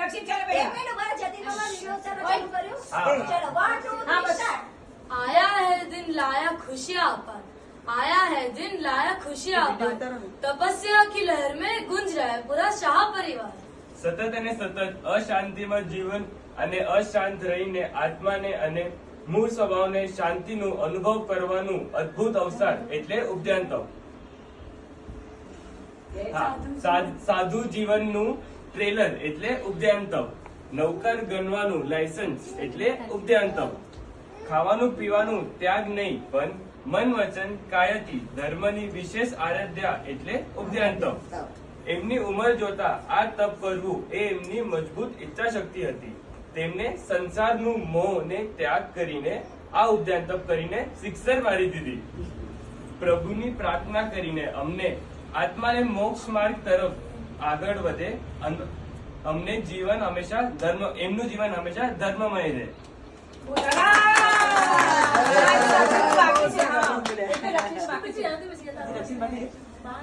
रक्षित चलो भैया आया है दिन लाया खुशियाँ पर, आया है दिन लाया खुशियाँ पर, तपस्या की लहर में गुंज रहा है पूरा शाह परिवार। સતત અને સતત અશાંતિમાં જીવન અને અશાંત રહીને આત્માને અને મૂળ સ્વભાવને શાંતિનું અનુભવ કરવાનું અદ્ભુત અવસર એટલે ઉપદ્યાંતવ. સાધુ જીવનનું ટ્રેલર એટલે ઉપદ્યાંતવ. નૌકર ગણવાનું લાયસન્સ એટલે ઉપદ્યાંતવ. ખાવાનું પીવાનું ત્યાગ નહીં પણ મન વચન કાયથી ધર્મની વિશેષ આરાધ્યા એટલે ઉપદ્યાંતવ. એમની ઉંમર જોતા આ તપ કરવું એ એમની મજબૂત ઈચ્છા શક્તિ હતી. તેમને સંસારનું મોહને ત્યાગ કરીને આ ઉપદ્યાન તપ કરીને સિક્સર મારી દીધી. પ્રભુની પ્રાર્થના કરીને અમને આત્માને મોક્ષ માર્ગ તરફ આગળ વધે. અમને જીવન હંમેશા ધર્મ, એમનું જીવન હંમેશા ધર્મમય રહે.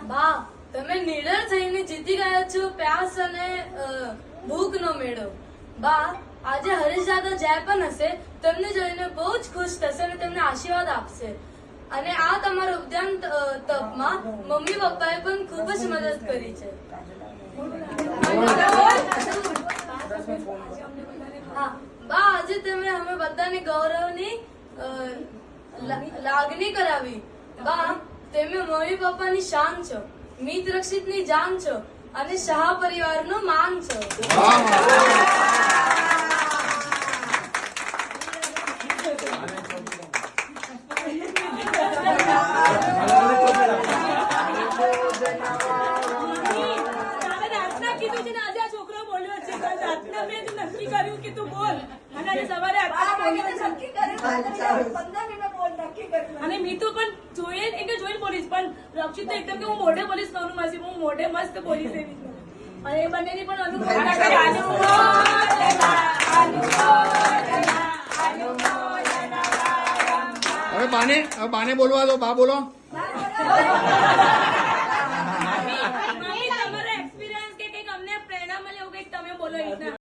બા, તમે નિડર થઈને જીતી ગયા છો પ્યાસ અને ભૂખનો મેળો. બા, આજે હરીશ દાદા જ્યાં પણ હશે તેમને જોઈને બહુ જ ખુશ થશે અને તેમને આશીર્વાદ આપશે. અને આ તમારા ઉપદ્યાન તપમાં મમ્મી પપ્પાએ પણ ખૂબ જ મદદ કરી છે. હા બા, આજે તમે અમે બધાને ગૌરવની લાગણી કરાવી. બા, તમે મમ્મી પપ્પાની શાન છો, મિત રક્ષિતની જાન છો અને શાહ પરિવારનું માન છો. અને મીતુ પણ જોઈએ એટલે જોઈને બોલીશ, પણ રક્ષિત તો એકદમ કે હું મોઢે બોલીશ કરું માસી, હું મોઢે મસ્ત બોલીશ એવી. અને એ બંનેની પણ હવે બાને બોલવા દો. બા બોલો.